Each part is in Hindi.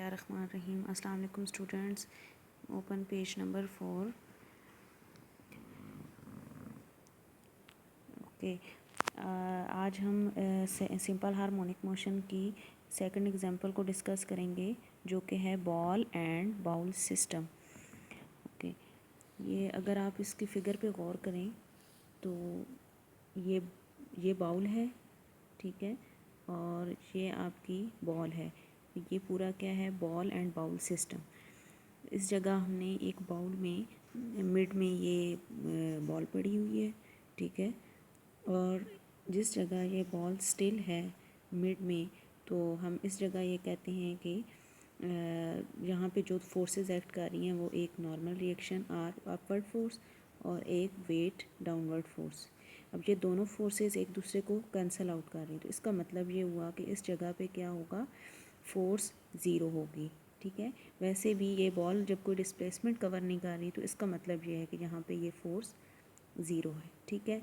बिस्मिल्लाहिर्रहमानिर्रहीम। अस्सलाम वालेकुम students. Open page number 4। Okay, आज हम सिंपल हार्मोनिक मोशन की सेकंड एग्जांपल को डिस्कस करेंगे, जो कि है ball and bowl system. Okay, ये अगर आप इसकी फ़िगर पे गौर करें तो ये बाउल है, ठीक है, और ये आपकी बॉल है। ये पूरा क्या है, बॉल एंड बाउल सिस्टम। इस जगह हमने एक बाउल में मिड में ये बॉल पड़ी हुई है, ठीक है, और जिस जगह ये बॉल स्टिल है मिड में, तो हम इस जगह ये कहते हैं कि यहाँ पे जो फोर्सेस एक्ट कर रही हैं वो एक normal reaction or upward force और एक वेट डाउनवर्ड फोर्स। अब ये दोनों फोर्सेस एक दूसरे को कैंसल आउट कर रही हैं, तो इसका मतलब ये हुआ कि इस जगह पे क्या होगा, फोर्स ज़ीरो होगी, ठीक है। वैसे भी ये बॉल जब कोई डिस्प्लेसमेंट कवर नहीं कर रही, तो इसका मतलब ये है कि यहाँ पे ये फोर्स ज़ीरो है, ठीक है।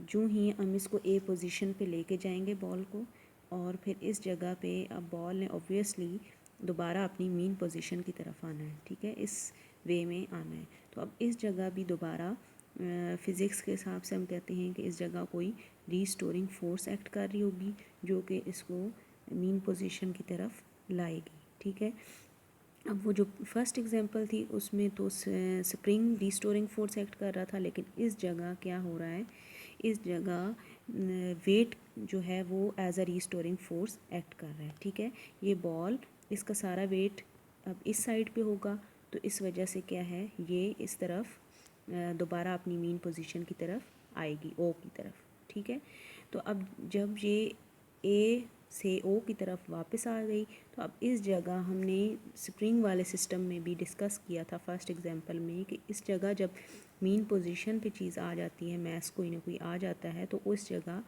जो ही हम इसको ए पोजीशन पे लेके जाएंगे बॉल को, और फिर इस जगह पे अब बॉल ने ऑब्वियसली दोबारा अपनी मीन पोजीशन की तरफ आना है, ठीक है, इस वे में आना है। तो अब इस जगह भी दोबारा फ़िज़िक्स के हिसाब से हम कहते हैं कि इस जगह कोई रीस्टोरिंग फोर्स एक्ट कर रही होगी, जो कि इसको मीन पोजीशन की तरफ लाएगी, ठीक है। अब वो जो फर्स्ट एग्जांपल थी उसमें तो स्प्रिंग रीस्टोरिंग फोर्स एक्ट कर रहा था, लेकिन इस जगह क्या हो रहा है, इस जगह वेट जो है वो as a restoring force act कर रहा है, ठीक है। ये बॉल, इसका सारा वेट अब इस साइड पे होगा, तो इस वजह से क्या है, ये इस तरफ दोबारा अपनी मीन पोजीशन की तरफ आएगी, ओ की तरफ, ठीक है। तो अब जब ये ए से ओ की तरफ वापस आ गई, तो अब इस जगह हमने स्प्रिंग वाले सिस्टम में भी डिस्कस किया था फर्स्ट एग्जांपल में कि इस जगह जब मीन पोजीशन पे चीज़ आ जाती है, मैस कोई ना कोई आ जाता है, तो उस जगह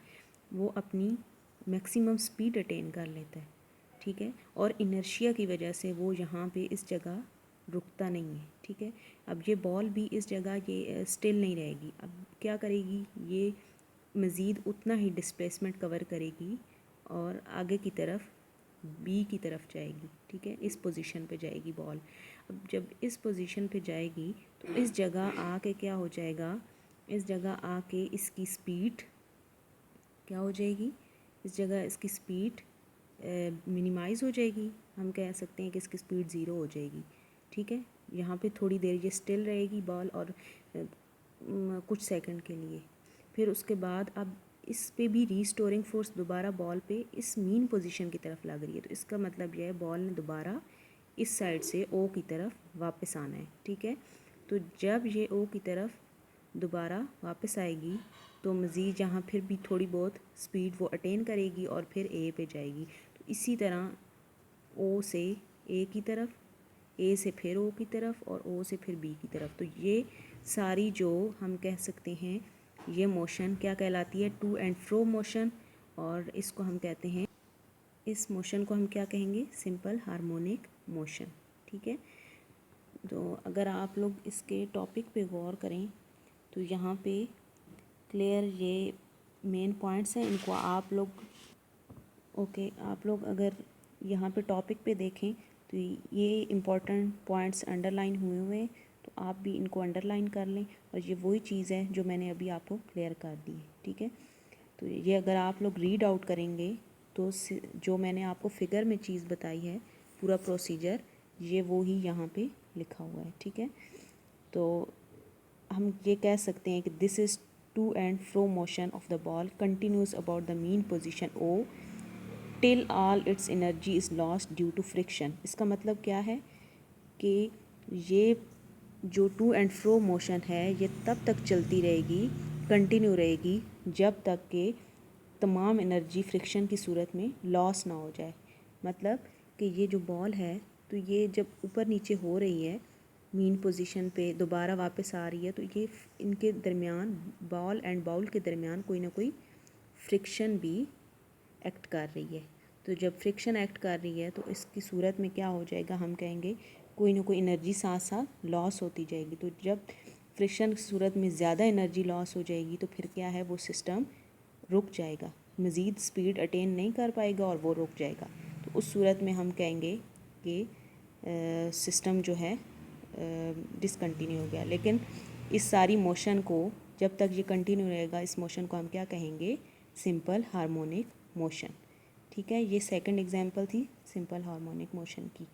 वो अपनी मैक्सिमम स्पीड अटेन कर लेता है, ठीक है, और इनर्शिया की वजह से वो यहाँ पे इस जगह रुकता नहीं है, ठीक है। अब ये बॉल भी इस जगह ये स्टिल नहीं रहेगी, अब क्या करेगी, ये मज़ीद उतना ही डिस्प्लेसमेंट कवर करेगी और आगे की तरफ बी की तरफ जाएगी, ठीक है, इस पोजीशन पे जाएगी बॉल। अब जब इस पोजीशन पे जाएगी तो इस जगह आके क्या हो जाएगा, इस जगह आके इसकी स्पीड क्या हो जाएगी, इस जगह इसकी स्पीड मिनिमाइज़ हो जाएगी। हम कह सकते हैं कि इसकी स्पीड ज़ीरो हो जाएगी, ठीक है। यहाँ पे थोड़ी देर ये स्टिल रहेगी बॉल, और कुछ सेकंड के लिए, फिर उसके बाद अब इस पे भी रीस्टोरिंग फोर्स दोबारा बॉल पे इस मीन पोजीशन की तरफ लग रही है, तो इसका मतलब यह है बॉल ने दोबारा इस साइड से ओ की तरफ वापस आना है, ठीक है। तो जब ये ओ की तरफ दोबारा वापस आएगी, तो मज़ीद यहाँ फिर भी थोड़ी बहुत स्पीड वो अटेन करेगी और फिर ए पे जाएगी। तो इसी तरह ओ से ए की तरफ, ए से फिर ओ की तरफ, और ओ से फिर बी की तरफ। तो ये सारी जो हम कह सकते हैं, ये मोशन क्या कहलाती है, टू एंड फ्रो मोशन, और इसको हम कहते हैं, इस मोशन को हम क्या कहेंगे, सिंपल हार्मोनिक मोशन, ठीक है। तो अगर आप लोग इसके टॉपिक पे गौर करें तो यहाँ पे क्लियर ये मेन पॉइंट्स हैं, इनको आप लोग आप लोग अगर यहाँ पे टॉपिक पे देखें तो ये इम्पोर्टेंट पॉइंट्स अंडरलाइन हुए हुए हैं, तो आप भी इनको अंडरलाइन कर लें, और ये वही चीज़ है जो मैंने अभी आपको क्लियर कर दी है, ठीक है। तो ये अगर आप लोग रीड आउट करेंगे तो जो मैंने आपको फिगर में चीज़ बताई है, पूरा प्रोसीजर, ये वो ही यहाँ पे लिखा हुआ है, ठीक है। तो हम ये कह सकते हैं कि this is to and fro motion of the ball continues about the mean position O till all its energy is lost due to friction. इसका मतलब क्या है कि ये जो टू एंड फ्रो मोशन है ये तब तक चलती रहेगी, कंटिन्यू रहेगी, जब तक कि तमाम एनर्जी फ्रिक्शन की सूरत में लॉस ना हो जाए। मतलब कि ये जो बॉल है, तो ये जब ऊपर नीचे हो रही है मीन पोजीशन पे, दोबारा वापस आ रही है, तो ये इनके दरमियान, बॉल एंड बाउल के दरमियान कोई ना कोई फ्रिक्शन भी एक्ट कर रही है। तो जब फ्रिक्शन एक्ट कर रही है तो इसकी सूरत में क्या हो जाएगा, हम कहेंगे कोई ना कोई एनर्जी साथ साथ लॉस होती जाएगी। तो जब फ्रिक्शन की सूरत में ज़्यादा एनर्जी लॉस हो जाएगी तो फिर क्या है, वो सिस्टम रुक जाएगा, मज़ीद स्पीड अटेन नहीं कर पाएगा और वो रुक जाएगा। तो उस सूरत में हम कहेंगे कि सिस्टम जो है डिसकंटिन्यू हो गया। लेकिन इस सारी मोशन को जब तक ये कंटिन्यू रहेगा, इस मोशन को हम क्या कहेंगे? Simple harmonic motion. ठीक है, ये सेकंड एग्जांपल थी सिंपल हार्मोनिक मोशन की।